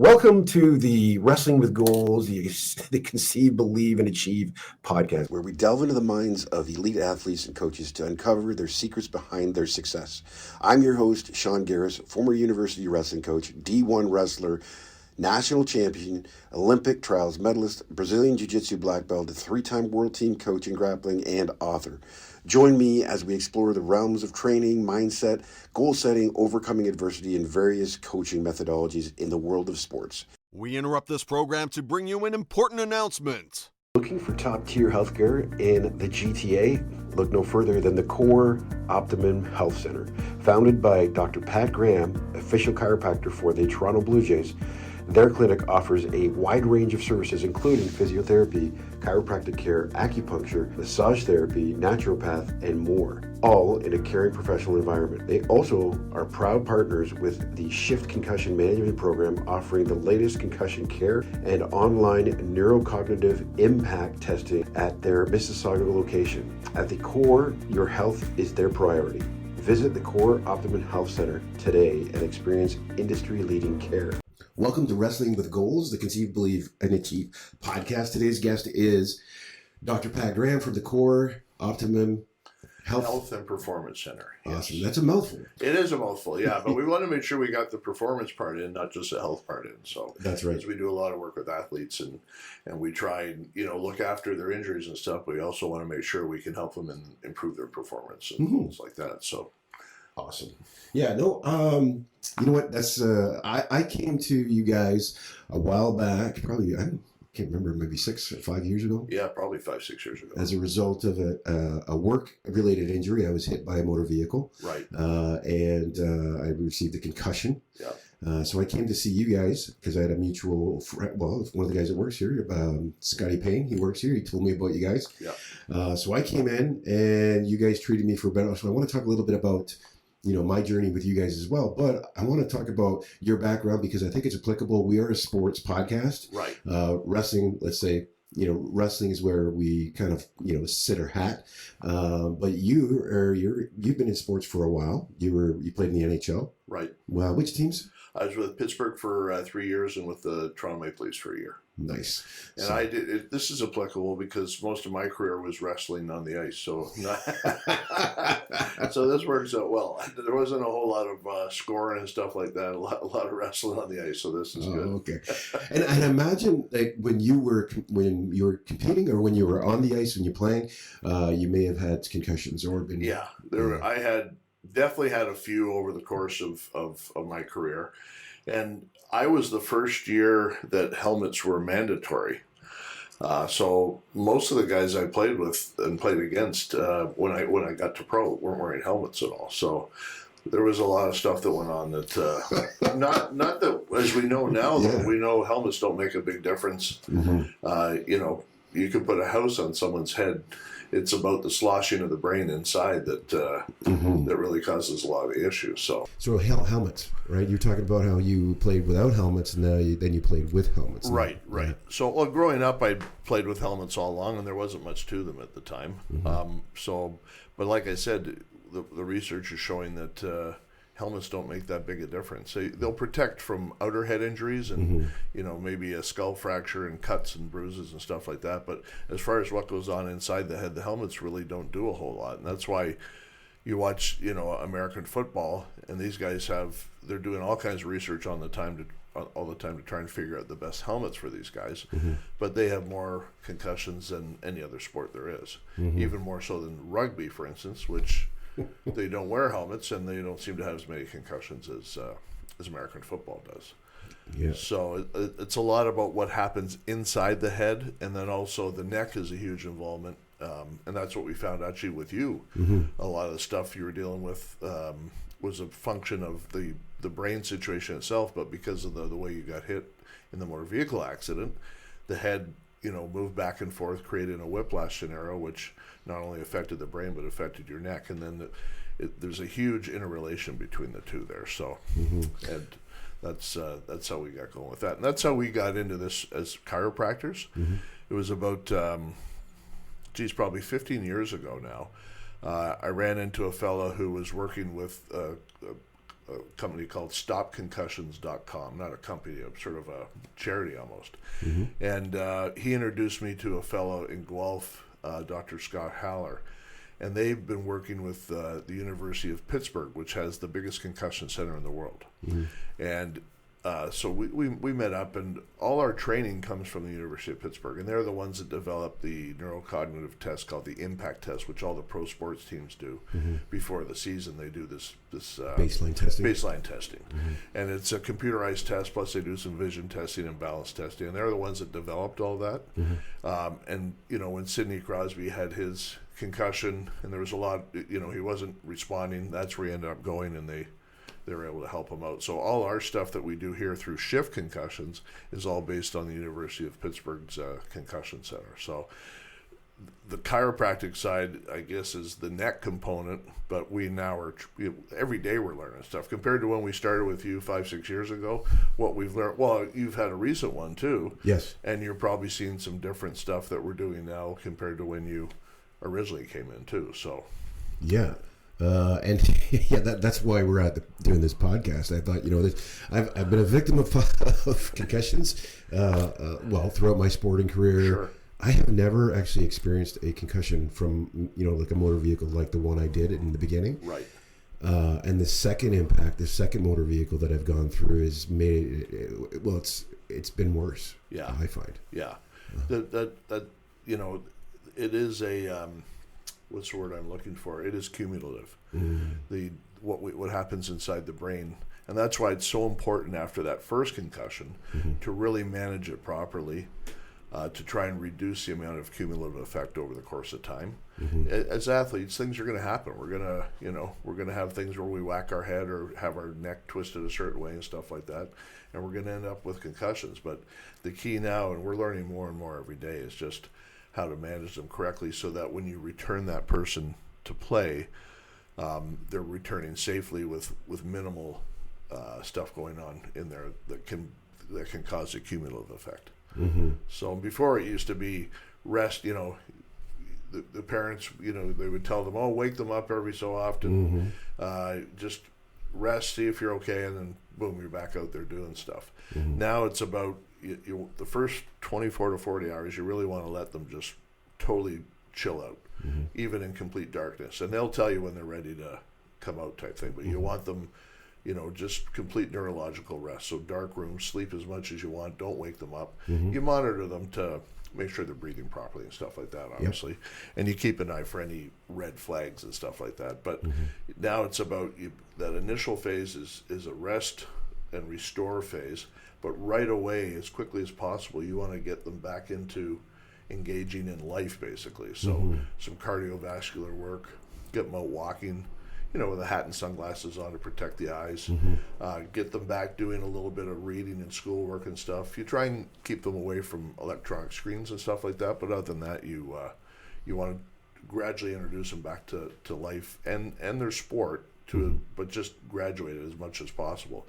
Welcome to the Wrestling with Goals, the Conceive, Believe, and Achieve podcast, where we delve into the minds of elite athletes and coaches to uncover their secrets behind their success. I'm your host, Shawn Geris, former university wrestling coach, D1 wrestler, national champion, Olympic trials medalist, Brazilian Jiu-Jitsu black belt, a three-time world team coach in grappling, and author. Join me as we explore the realms of training, mindset, goal setting, overcoming adversity, and various coaching methodologies in the world of sports. We interrupt this program to bring you an important announcement. Looking for top-tier healthcare in the GTA? Look no further than the Core Optimum Health Center. Founded by Dr. Pat Graham, official chiropractor for the Toronto Blue Jays, their clinic offers a wide range of services including physiotherapy, chiropractic care, acupuncture, massage therapy, naturopath, and more, all in a caring professional environment. They also are proud partners with the Shift Concussion Management Program, offering the latest concussion care and online neurocognitive impact testing at their Mississauga location. At the Core, your health is their priority. Visit the Core Optimum Health Center today and experience industry-leading care. Welcome to Wrestling with Goals, the Conceive, Believe, and Achieve podcast. Today's guest is Dr. Pat Graham from the Core Optimum Health and Performance Center. Awesome. Yes. That's a mouthful. It is a mouthful, yeah. But we want to make sure we got the performance part in, not just the health part in. So That's right. Because we do a lot of work with athletes and we try and look after their injuries and stuff. But we also want to make sure we can help them and improve their performance and things like that. So awesome. Yeah, no, you know what? That's I came to you guys a while back, probably I can't remember, maybe 6 or 5 years ago. Yeah, probably 5-6 years ago. As a result of a work-related injury, I was hit by a motor vehicle. Right. And I received a concussion. Yeah. So I came to see you guys because I had a mutual friend. Well, one of the guys that works here, Scotty Payne, he works here. He told me about you guys. Yeah. So I came in and you guys treated me for better. So I want to talk a little bit about my journey with you guys as well. But I want to talk about your background because I think it's applicable. We are a sports podcast. Right. Wrestling, let's say, wrestling is where we kind of, sit our hat. But you've been in sports for a while. You played in the NHL. Right. Well, which teams? I was with Pittsburgh for 3 years and with the Toronto Maple Leafs for a year. Nice. And I did. This is applicable because most of my career was wrestling on the ice, so so this works out well. There wasn't a whole lot of scoring and stuff like that. A lot of wrestling on the ice, so this is good. Okay. And imagine like when you were competing or when you were on the ice when you're playing, you may have had concussions or been. Yeah, I had definitely had a few over the course of my career, and I was the first year that helmets were mandatory. So most of the guys I played with and played against when I got to pro weren't wearing helmets at all. So there was a lot of stuff that went on that not that as we know now, though, we know helmets don't make a big difference. Mm-hmm. You can put a house on someone's head. It's about the sloshing of the brain inside that that really causes a lot of the issues. So helmets, right? You're talking about how you played without helmets, and then you played with helmets. Right. So growing up, I played with helmets all along, and there wasn't much to them at the time. Mm-hmm. But like I said, the research is showing that helmets don't make that big a difference. They'll protect from outer head injuries and maybe a skull fracture and cuts and bruises and stuff like that. But as far as what goes on inside the head, the helmets really don't do a whole lot. And that's why you watch American football, and these guys they're doing all kinds of research all the time to try and figure out the best helmets for these guys. Mm-hmm. But they have more concussions than any other sport there is, even more so than rugby, for instance, which they don't wear helmets and they don't seem to have as many concussions as American football does. Yeah. So it's a lot about what happens inside the head, and then also the neck is a huge involvement, and that's what we found actually with you. Mm-hmm. A lot of the stuff you were dealing with was a function of the brain situation itself, but because of the way you got hit in the motor vehicle accident, the head moved back and forth, creating a whiplash scenario, which not only affected the brain but affected your neck, and then there's a huge interrelation between the two there. So, and that's how we got going with that, and that's how we got into this as chiropractors. Mm-hmm. It was about probably 15 years ago now. I ran into a fellow who was working with a company called stopconcussions.com, not a company, sort of a charity almost. And he introduced me to a fellow in Guelph, Dr. Scott Haller. And they've been working with the University of Pittsburgh, which has the biggest concussion center in the world. And so we met up, and all our training comes from the University of Pittsburgh, and they're the ones that develop the neurocognitive test called the impact test, which all the pro sports teams do before the season. They do this baseline testing. And it's a computerized test, plus they do some vision testing and balance testing, and they're the ones that developed all that. And when Sidney Crosby had his concussion, and there was a lot, he wasn't responding, that's where he ended up going, and they were able to help him out. So all our stuff that we do here through Shift Concussions is all based on the University of Pittsburgh's concussion center. So the chiropractic side, I guess, is the neck component, but we now are, every day we're learning stuff. Compared to when we started with you 5-6 years ago, what we've learned, well, you've had a recent one too. Yes. And you're probably seeing some different stuff that we're doing now compared to when you originally came in too. So yeah. And yeah, that's why we're doing this podcast. I thought, I've been a victim of concussions, throughout my sporting career. Sure. I have never actually experienced a concussion from, like a motor vehicle like the one I did in the beginning. Right. And the second motor vehicle that I've gone through is it's been worse. Yeah. I find. Yeah. That it is a, what's the word I'm looking for? It is cumulative. What happens inside the brain, and that's why it's so important after that first concussion to really manage it properly, to try and reduce the amount of cumulative effect over the course of time. As athletes, things are going to happen. We're gonna have things where we whack our head or have our neck twisted a certain way and stuff like that, and we're going to end up with concussions. But the key now, and we're learning more and more every day, is just how to manage them correctly so that when you return that person to play, they're returning safely with minimal stuff going on in there that can cause a cumulative effect. So before it used to be rest, the parents, they would tell them, wake them up every so often, just rest, see if you're okay, and then boom, you're back out there doing stuff. Now it's about the first 24 to 40 hours, you really want to let them just totally chill out, even in complete darkness. And they'll tell you when they're ready to come out type thing. But you want them, just complete neurological rest. So dark room, sleep as much as you want. Don't wake them up. You monitor them to make sure they're breathing properly and stuff like that, obviously. And you keep an eye for any red flags and stuff like that. But now it's about that initial phase is a rest and restore phase. But right away, as quickly as possible, you want to get them back into engaging in life, basically. So some cardiovascular work, get them out walking, with a hat and sunglasses on to protect the eyes. Get them back doing a little bit of reading and schoolwork and stuff. You try and keep them away from electronic screens and stuff like that. But other than that, you want to gradually introduce them back to life and their sport, but just graduate it as much as possible,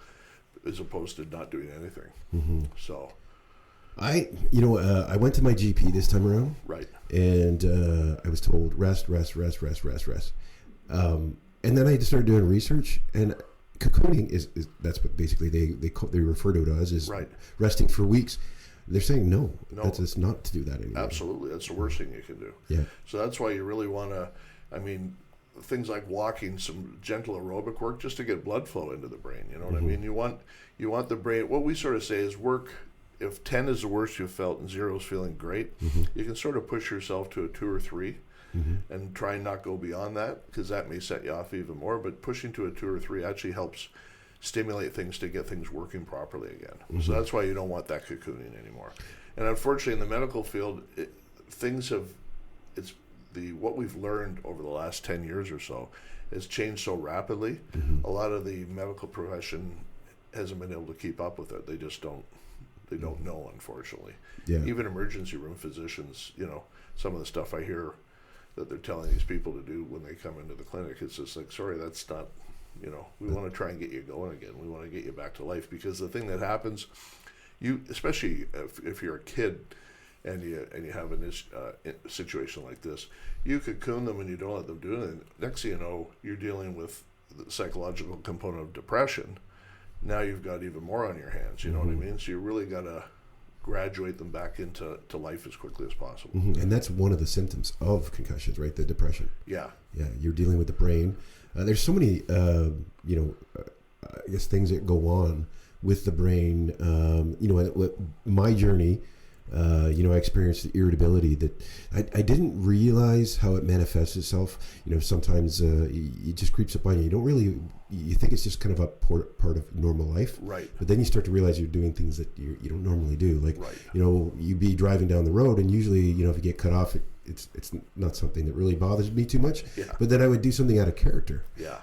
as opposed to not doing anything. So I went to my GP this time around. Right. And I was told rest. And then I just started doing research, and cocooning is that's what basically they refer to it as is resting for weeks. They're saying no, that's just not to do that anymore. Absolutely, that's the worst thing you can do. Yeah. So that's why you really want to, things like walking, some gentle aerobic work, just to get blood flow into the brain. You know what I mean? You want the brain. What we sort of say is work. If 10 is the worst you've felt and 0 is feeling great, you can sort of push yourself to a 2 or 3. And try and not go beyond that, because that may set you off even more. But pushing to a 2 or 3 actually helps stimulate things to get things working properly again. So that's why you don't want that cocooning anymore. And unfortunately, in the medical field, what we've learned over the last 10 years or so has changed so rapidly. A lot of the medical profession hasn't been able to keep up with it. They just don't. They don't know, unfortunately. Yeah. Even emergency room physicians, some of the stuff I hear that they're telling these people to do when they come into the clinic, it's just like, sorry, that's not, we want to try and get you going again. We want to get you back to life, because the thing that happens, especially if you're a kid and you have a situation like this, you cocoon them and you don't let them do it. And next thing you know, you're dealing with the psychological component of depression, now you've got even more on your hands. You know what I mean? So you really got to graduate them back into life as quickly as possible. And that's one of the symptoms of concussions, right? The depression. Yeah. Yeah, you're dealing with the brain. There's so many, I guess, things that go on with the brain. My journey, I experienced the irritability that I didn't realize how it manifests itself. Sometimes it just creeps up on you. You don't really, you think it's just kind of a part of normal life. Right. But then you start to realize you're doing things that you don't normally do. Like, Right. You'd be driving down the road and usually, if you get cut off, it's not something that really bothers me too much. Yeah. But then I would do something out of character. Yeah.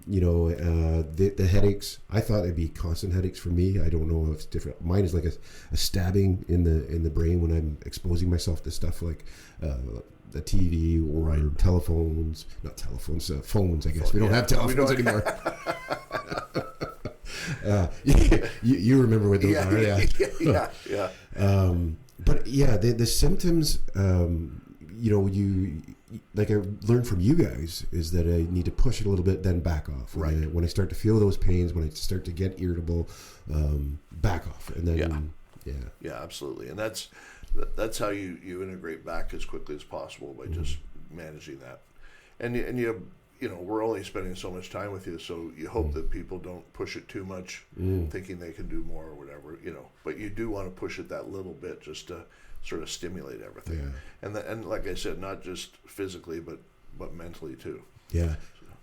The headaches, I thought it'd be constant headaches for me. I don't know if it's different. Mine is like a stabbing in the brain when I'm exposing myself to stuff like the TV or telephones, not telephones, phones, I guess. We don't have telephones anymore. You remember what those are. Yeah. But yeah, the symptoms, like I learned from you guys, is that I need to push it a little bit, then back off. Right. When I start to feel those pains, when I start to get irritable, back off. And then, Yeah, absolutely. And that's how you integrate back as quickly as possible by just managing that. And we're only spending so much time with you, so you hope that people don't push it too much, thinking they can do more or whatever, But you do want to push it that little bit just to sort of stimulate everything. Yeah. And like I said, not just physically, but mentally too. Yeah.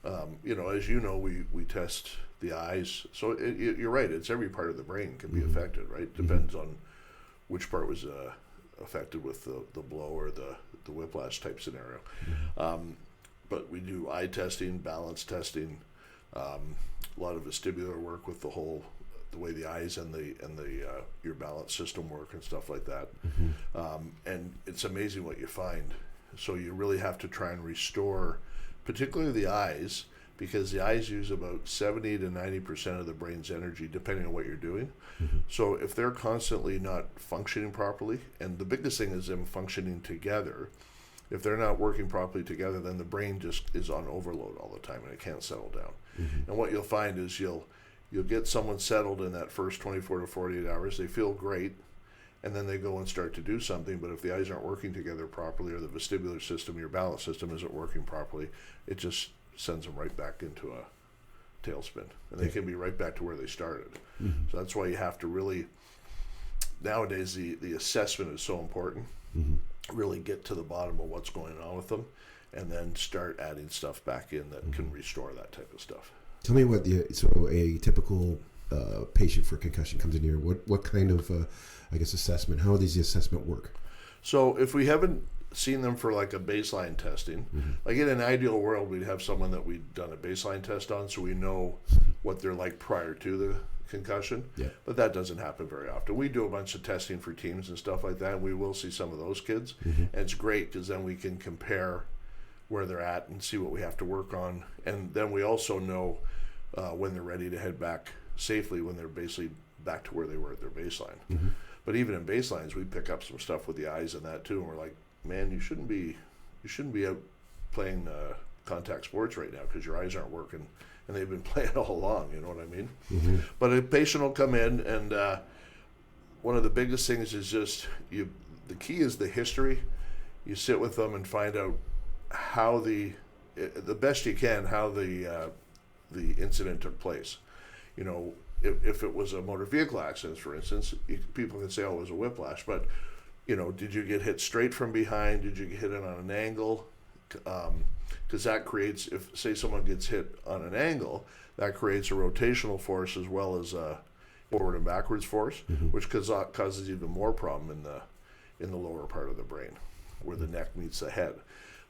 As you know, we test the eyes. So you're right. It's every part of the brain can be affected, right? Depends on which part was affected with the blow or the whiplash type scenario. But we do eye testing, balance testing, a lot of vestibular work with the way the eyes and your balance system work and stuff like that. And it's amazing what you find. So you really have to try and restore, particularly the eyes, because the eyes use about 70 to 90% of the brain's energy, depending on what you're doing. So if they're constantly not functioning properly, and the biggest thing is them functioning together, if they're not working properly together, then the brain just is on overload all the time and it can't settle down. And what you'll find is you'll get someone settled in that first 24 to 48 hours. They feel great, and then they go and start to do something. But if the eyes aren't working together properly, or the vestibular system, your balance system isn't working properly, it just sends them right back into a tailspin, and they can be right back to where they started. So that's why you have to really, nowadays, the assessment is so important. Really get to the bottom of what's going on with them, and then start adding stuff back in that can restore that type of stuff. Tell me what a typical patient for concussion comes in here. What kind of assessment? How does the assessment work? So if we haven't seen them for like a baseline testing, like in an ideal world, we'd have someone that we'd done a baseline test on, so we know what they're like prior to the concussion. But that doesn't happen very often. We do a bunch of testing for teams and stuff like that, and we will see some of those kids, and it's great because then we can compare where they're at and see what we have to work on, and then we also know when they're ready to head back safely, when they're basically back to where they were at their baseline. But even in baselines, we pick up some stuff with the eyes and that too, and we're like, man, you shouldn't be out playing contact sports right now because your eyes aren't working, and they've been playing all along. You know what I mean? But a patient will come in, and one of the biggest things is just the key is the history. You sit with them and find out how the best you can how the incident took place. If it was a motor vehicle accident, for instance, people can say, oh, it was a whiplash, but did you get hit straight from behind? Did you get hit on an angle? Because that creates, if say someone gets hit on an angle, that creates a rotational force as well as a forward and backwards force, which causes even more problem in the lower part of the brain, where the neck meets the head.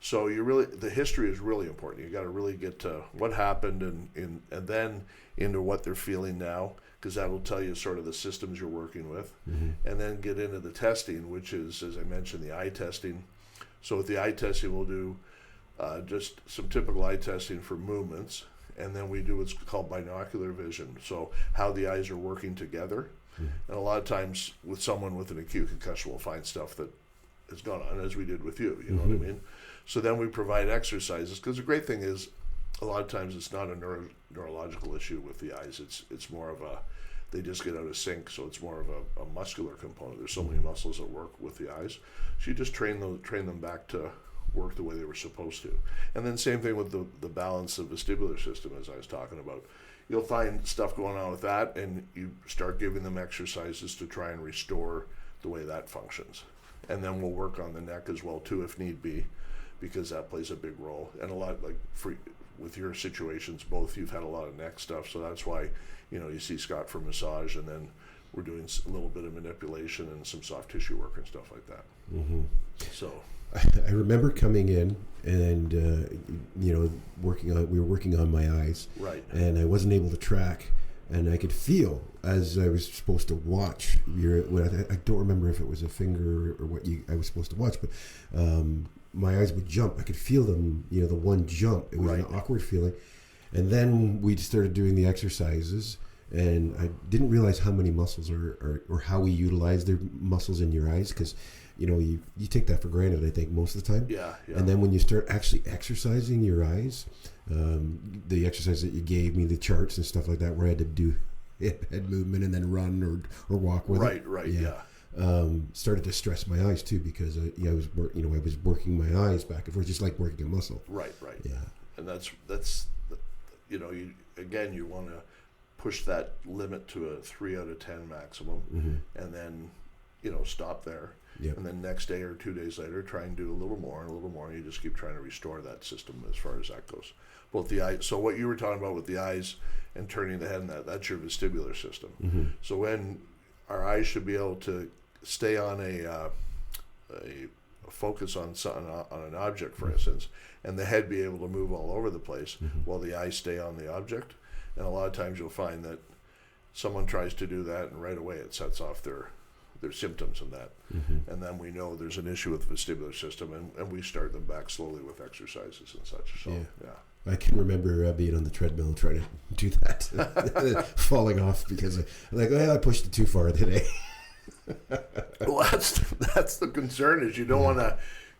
So the history is really important. You got to really get to what happened and then into what they're feeling now, because that will tell you sort of the systems you're working with, and then get into the testing, which is, as I mentioned, the eye testing. So with the eye testing, we'll do just some typical eye testing for movements, and then we do what's called binocular vision, so how the eyes are working together. And a lot of times with someone with an acute concussion, we'll find stuff that has gone on, as we did with you, you know what I mean? So then we provide exercises, because the great thing is a lot of times it's not a neurological issue with the eyes. It's more of a, they just get out of sync, so it's more of a muscular component. There's so many muscles that work with the eyes. So you just train them back to work the way they were supposed to. And then same thing with the balance of vestibular system, as I was talking about. You'll find stuff going on with that, and you start giving them exercises to try and restore the way that functions. And then we'll work on the neck as well too, if need be, because that plays a big role. And a lot, like with your situations, both you've had a lot of neck stuff, so that's why, you know, you see Scott for massage, and then we're doing a little bit of manipulation and some soft tissue work and stuff like that. Mm-hmm. So I remember coming in and you know, we were working on my eyes, right, and I wasn't able to track, and I could feel as I was supposed to watch I don't remember if it was a finger or what I was supposed to watch, but my eyes would jump. I could feel them, you know, the one jump. It was right. An awkward feeling. And then we started doing the exercises, and I didn't realize how many muscles or how we utilize their muscles in your eyes, because, you know, you take that for granted, I think, most of the time. Yeah. And then when you start actually exercising your eyes, the exercise that you gave me, the charts and stuff like that, where I had to do head movement and then run or walk with it. Right, yeah. Started to stress my eyes too, because I was working my eyes back and forth, just like working a muscle. Right. Yeah. And that's you know, you want to push that limit to a 3 out of 10 maximum, mm-hmm. and then, you know, stop there. Yep. And then next day or 2 days later, try and do a little more and a little more. And you just keep trying to restore that system as far as that goes. Both the eye. So what you were talking about with the eyes and turning the head, and that's your vestibular system. Mm-hmm. So when our eyes should be able to stay on a focus on an object, for instance, and the head be able to move all over the place, mm-hmm. while the eyes stay on the object. And a lot of times you'll find that someone tries to do that, and right away it sets off their symptoms of that. Mm-hmm. And then we know there's an issue with the vestibular system, and we start them back slowly with exercises and such. So, yeah. I can remember being on the treadmill trying to do that, falling off because I pushed it too far today. Well, that's the concern, is you don't want to,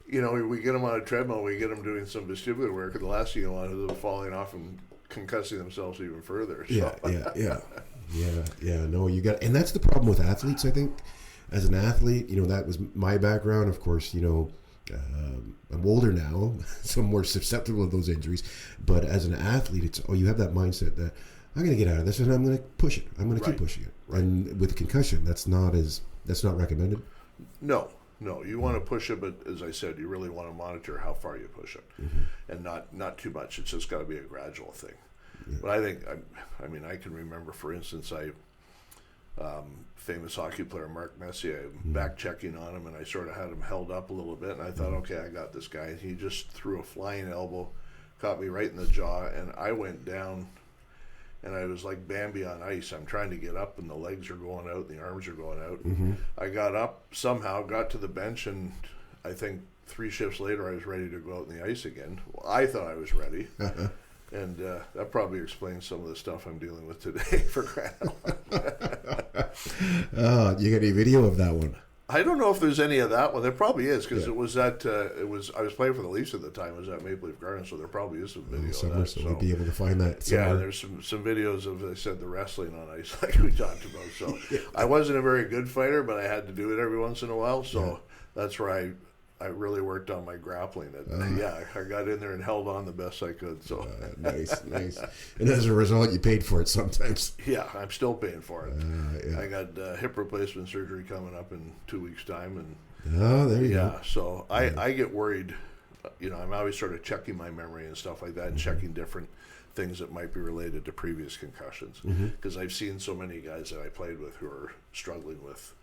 you know, we get them on a treadmill, we get them doing some vestibular work, and the last thing you want is them falling off and concussing themselves even further. So. Yeah. No, you got, and that's the problem with athletes, I think. As an athlete, you know, that was my background. Of course, you know, I'm older now, so I'm more susceptible to those injuries. But as an athlete, you have that mindset that I'm going to get out of this, and I'm going to push it. I'm going to keep pushing it. Right. And with concussion, that's not recommended. No, you want to push it, but as I said, you really want to monitor how far you push it, mm-hmm. and not too much. It's just got to be a gradual thing. Yeah. But I think, I mean, I can remember, for instance, famous hockey player Mark Messier, back checking on him, and I sort of had him held up a little bit, and I thought, okay, I got this guy. And he just threw a flying elbow, caught me right in the jaw, and I went down, and I was like Bambi on ice. I'm trying to get up, and the legs are going out, and the arms are going out. Mm-hmm. I got up somehow, got to the bench, and I think 3 shifts later, I was ready to go out in the ice again. Well, I thought I was ready. And that probably explains some of the stuff I'm dealing with today, for crying out. You got any video of that one? I don't know if there's any of that one. There probably is, because it was at I was playing for the Leafs at the time. It was at Maple Leaf Gardens, so there probably is some video of that. So we'll be able to find that somewhere. Yeah, there's some videos of, I said, the wrestling on ice, like we talked about. So I wasn't a very good fighter, but I had to do it every once in a while. So that's where I really worked on my grappling. I got in there and held on the best I could. So nice. And as a result, you paid for it sometimes. Yeah, I'm still paying for it. I got hip replacement surgery coming up in 2 weeks' time, and there you go. Yeah, so I get worried. You know, I'm always sort of checking my memory and stuff like that, and checking different things that might be related to previous concussions, because I've seen so many guys that I played with who are struggling with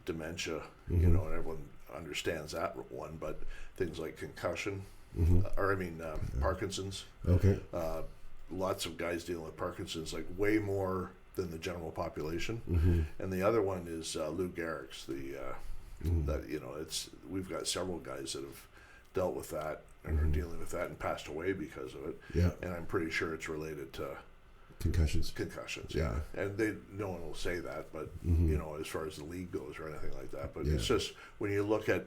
dementia. You know, and everyone understands that one, but things like concussion, Parkinson's. Okay. Lots of guys dealing with Parkinson's, like way more than the general population. And the other one is Lou Gehrig's. That, you know, we've got several guys that have dealt with that and are dealing with that and passed away because of it. Yeah. And I'm pretty sure it's related to concussions. Yeah. And no one will say that, but you know, as far as the league goes or anything like that. But it's just, when you look at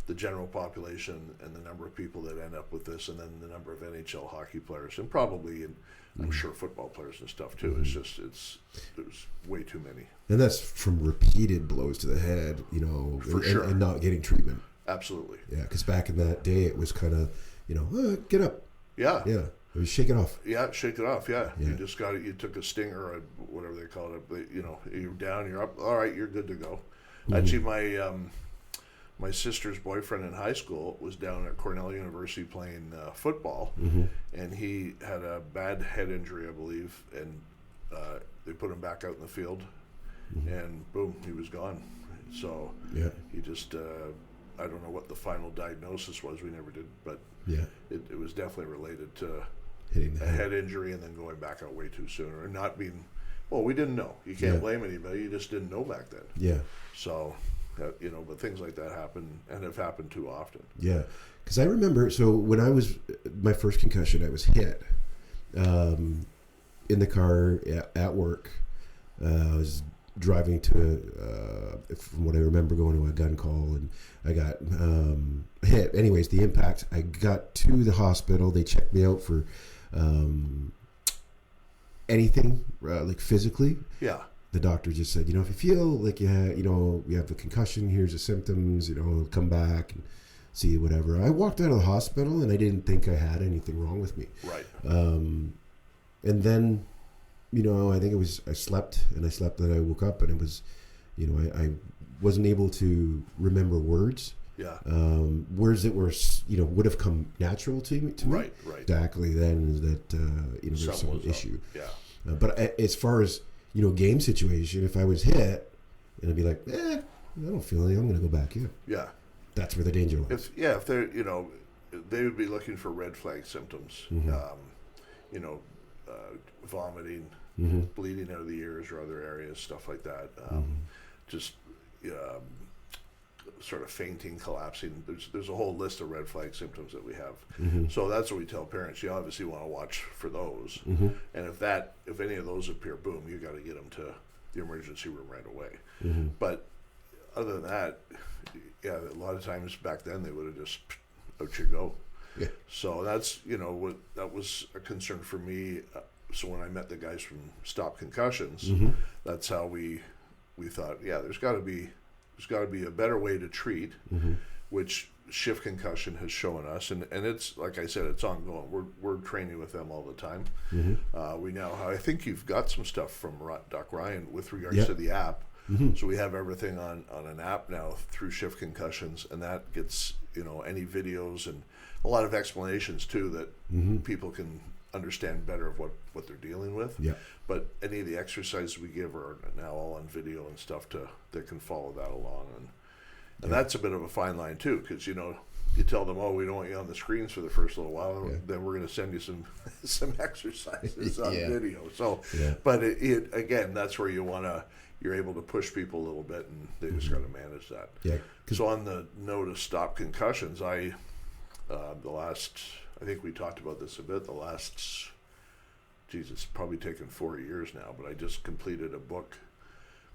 the general population and the number of people that end up with this, and then the number of NHL hockey players, and probably, I'm sure, football players and stuff too. It's just, there's way too many. And that's from repeated blows to the head, For sure. and not getting treatment. Absolutely. Yeah, because back in that day, it was kind of, get up. Yeah. Yeah, it was shake it off. Yeah, shake it off. Yeah. Yeah. You just got it. You took a stinger or whatever they call it. You're down, you're up. All right, you're good to go. Actually, my sister's boyfriend in high school was down at Cornell University playing football, and he had a bad head injury, I believe, and they put him back out in the field, and boom, he was gone. So he just, I don't know what the final diagnosis was. We never did, but it was definitely related to Hitting the head injury and then going back out way too soon, or not being. Well, we didn't know. You can't blame anybody. You just didn't know back then. Yeah. So, but things like that happen and have happened too often. Yeah, because I remember. So when I was my first concussion, I was hit in the car at work. I was driving to, from what I remember, going to a gun call, and I got hit. Anyways, the impact. I got to the hospital. They checked me out for anything like physically. Yeah. The doctor just said, if you feel like you have a concussion, here's the symptoms, come back and see whatever. I walked out of the hospital and I didn't think I had anything wrong with me. Right. And then, I think I slept and I woke up and it was, I wasn't able to remember words. Yeah. Words that were, would have come natural to me. Right. Exactly. Then that, there's some issue. Yeah. But as far as, game situation, if I was hit, and I'd be like, I don't feel anything, I'm going to go back in. Yeah. That's where the danger lies. If they're, they would be looking for red flag symptoms, vomiting, bleeding out of the ears or other areas, stuff like that. Just sort of fainting, collapsing. There's a whole list of red flag symptoms that we have. So that's what we tell parents. You obviously want to watch for those. And if any of those appear, boom, you got to get them to the emergency room right away. But other than that, a lot of times back then they would have just out you go. Yeah. So that's that was a concern for me. So when I met the guys from Stop Concussions, that's how we thought, there's got to be a better way to treat, which Shift Concussion has shown us, and it's like I said, it's ongoing. We're training with them all the time. We now, I think you've got some stuff from Doc Ryan with regards to the app. So we have everything on an app now through Shift Concussions, and that gets any videos and a lot of explanations too that people can understand better of what they're dealing with. Yeah. But any of the exercises we give are now all on video and stuff that can follow that along, and that's a bit of a fine line too, because you tell them, we don't want you on the screens for the first little while, then we're going to send you some exercises on video. So, but it again, that's where you're able to push people a little bit, and they just got to manage that. Yeah. So on the note of Stop Concussions, I think we talked about this a bit. It's probably taken 4 years now, but I just completed a book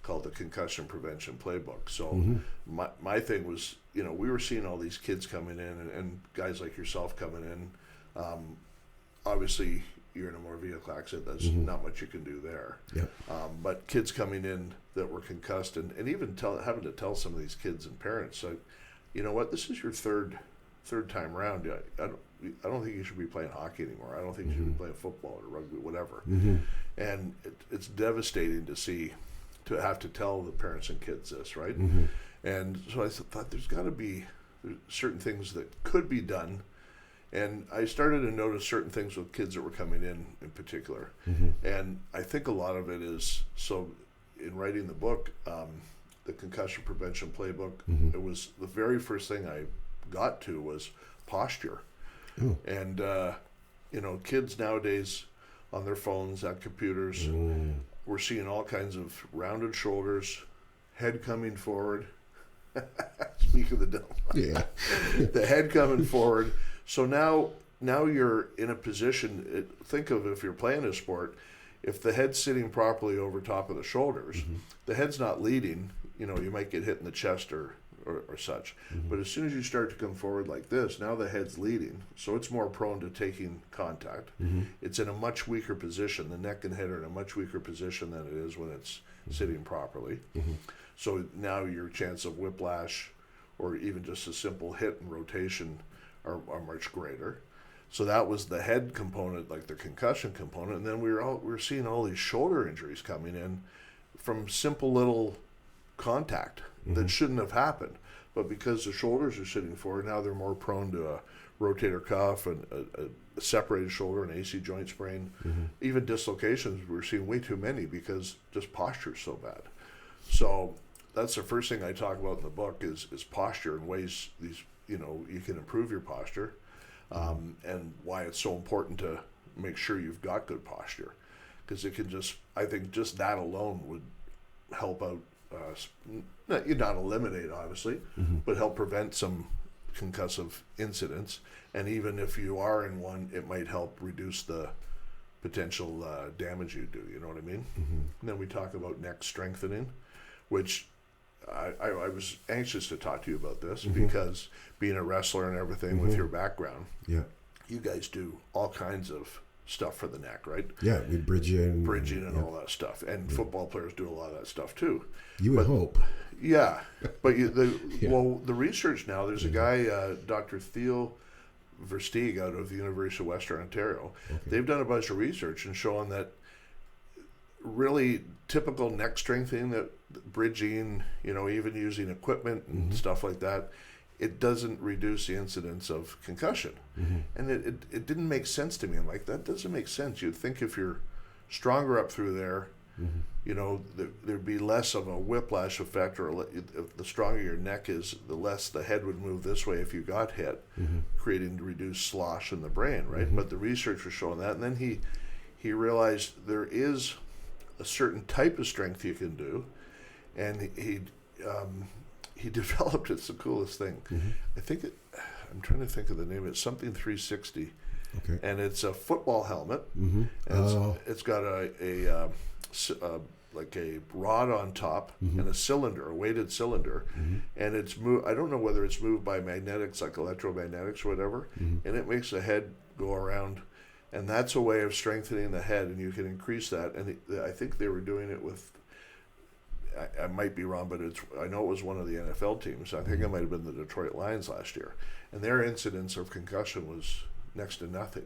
called the Concussion Prevention Playbook. So my thing was, we were seeing all these kids coming in and guys like yourself coming in. Obviously, you're in a motor vehicle accident. There's not much you can do there. Yep. But kids coming in that were concussed, and even having to tell some of these kids and parents, like, you know what, this is your third time around. I don't think you should be playing hockey anymore. I don't think you should be playing football or rugby, whatever. And it's devastating to have to tell the parents and kids this, right? And so I thought there's got to be certain things that could be done. And I started to notice certain things with kids that were coming in particular. And I think a lot of it is, so in writing the book, the Concussion Prevention Playbook, it was the very first thing I got to was posture. And kids nowadays on their phones, at computers, we're seeing all kinds of rounded shoulders, head coming forward. Speak of the devil. The head coming forward. So now you're in a position, think of if you're playing a sport, if the head's sitting properly over top of the shoulders, the head's not leading, you might get hit in the chest or or such. But as soon as you start to come forward like this, now the head's leading, so it's more prone to taking contact. It's in a much weaker position. The neck and head are in a much weaker position than it is when it's sitting properly. So now your chance of whiplash or even just a simple hit and rotation are much greater. So that was the head component, like the concussion component, and then we were seeing all these shoulder injuries coming in from simple little contact that shouldn't have happened, but because the shoulders are sitting forward, now they're more prone to a rotator cuff and a separated shoulder, an AC joint sprain, even dislocations. We're seeing way too many because just posture is so bad. So that's the first thing I talk about in the book is posture and ways you can improve your posture. And why it's so important to make sure you've got good posture, because it can I think just that alone would help out, not eliminate obviously, but help prevent some concussive incidents. And even if you are in one, it might help reduce the potential damage you do, you know what I mean? And then we talk about neck strengthening, which I was anxious to talk to you about this because being a wrestler and everything with your background, you guys do all kinds of stuff for the neck, right? Yeah, we bridging and all that stuff, and football players do a lot of that stuff too. You would hope. Yeah, but the research now. There's a guy, Dr. Theo Versteeg, out of the University of Western Ontario. They've done a bunch of research and showing that really typical neck strengthening, that bridging, even using equipment and stuff like that, it doesn't reduce the incidence of concussion. And it didn't make sense to me. I'm like, that doesn't make sense. You'd think if you're stronger up through there, there'd be less of a whiplash effect, or the stronger your neck is, the less the head would move this way if you got hit, creating reduced slosh in the brain, right? But the research was showing that, and then he realized there is a certain type of strength you can do, and he developed, it's the coolest thing. I'm trying to think of the name. It's something 360, and it's a football helmet, and it's got a like a rod on top and a cylinder, a weighted cylinder, and it's I don't know whether it's moved by magnetics, like electromagnetics or whatever, and it makes the head go around. And that's a way of strengthening the head, and you can increase that. And I think they were doing it with, I might be wrong, but I know it was one of the NFL teams. I think it might have been the Detroit Lions last year. And their incidence of concussion was next to nothing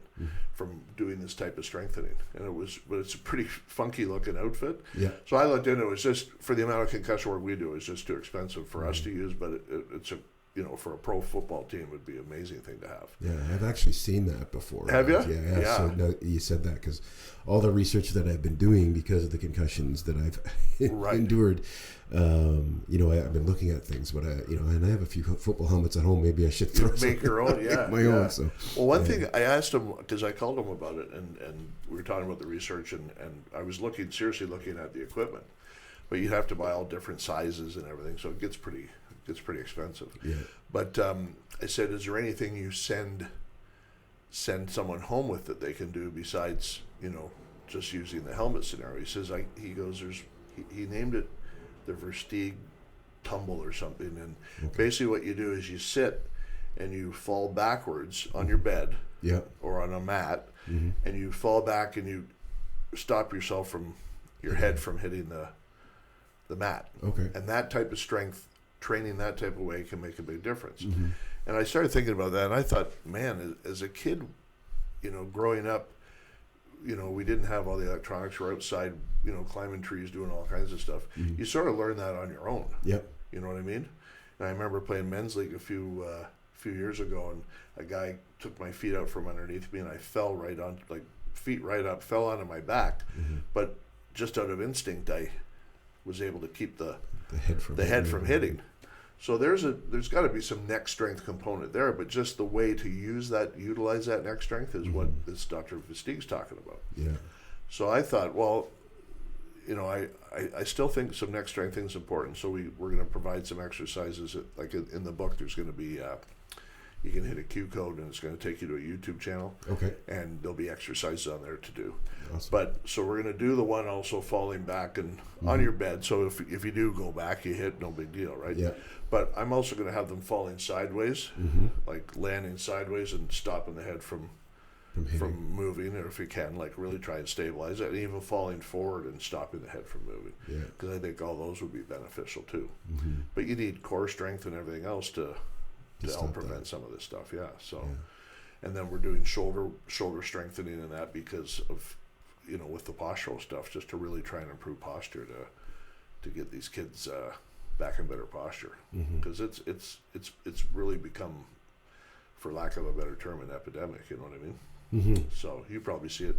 from doing this type of strengthening. But it's a pretty funky looking outfit. Yeah. So I looked into it. It was just, for the amount of concussion work we do, it's just too expensive for us to use, but it's a, for a pro football team, would be an amazing thing to have. Yeah, I've actually seen that before. Have you? Yeah. So no, you said that because all the research that I've been doing because of the concussions that I've endured, I've been looking at things, but and I have a few football helmets at home. Maybe I should make your own. Yeah, my own. So, one thing I asked him, because I called him about it, and we were talking about the research, and I was seriously looking at the equipment, but you'd have to buy all different sizes and everything, so it gets pretty expensive. Yeah. But I said, is there anything you send someone home with that they can do besides, just using the helmet scenario? He says, he named it the Versteeg tumble or something. And basically what you do is you sit and you fall backwards on your bed or on a mat, and you fall back and you stop yourself from your head from hitting the mat. Okay. And that type of strength, training that type of way, can make a big difference. And I started thinking about that, and I thought, man, as a kid, growing up, we didn't have all the electronics. We're outside, climbing trees, doing all kinds of stuff. You sort of learn that on your own. Yep. You know what I mean? And I remember playing men's league a few years ago, and a guy took my feet out from underneath me, and I fell right on, feet right up, fell onto my back. But just out of instinct, I was able to keep the head from hitting. So there's got to be some neck strength component there, but just the way to utilize that neck strength is what this Dr. Versteeg's talking about. Yeah. So I thought, well, I still think some neck strength is important. So we're going to provide some exercises. Like in the book, there's going to be, you can hit a Q code and it's going to take you to a YouTube channel. Okay. And there'll be exercises on there to do. Awesome. But so we're going to do the one also falling back and on your bed. So if you do go back, you hit, no big deal, right? Yeah. But I'm also going to have them falling sideways, like landing sideways and stopping the head from moving, or if you can, like really try and stabilize it, and even falling forward and stopping the head from moving. Yeah. Because I think all those would be beneficial too. But you need core strength and everything else to help prevent some of this stuff. Yeah. So, and then we're doing shoulder strengthening in that because of, with the postural stuff, just to really try and improve posture to get these kids back in better posture, because it's really become, for lack of a better term, an epidemic. You know what I mean? So you probably see it.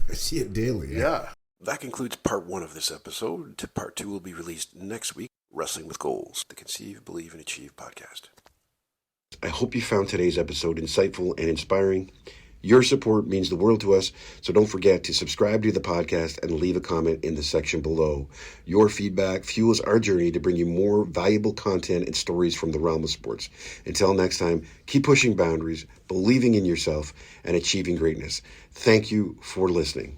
I see it daily. Yeah. That concludes part 1 of this episode. Part 2 will be released next week. Wrestling with Goals, the Conceive, Believe, and Achieve podcast. I hope you found today's episode insightful and inspiring. Your support means the world to us, so don't forget to subscribe to the podcast and leave a comment in the section below. Your feedback fuels our journey to bring you more valuable content and stories from the realm of sports. Until next time, keep pushing boundaries, believing in yourself, and achieving greatness. Thank you for listening.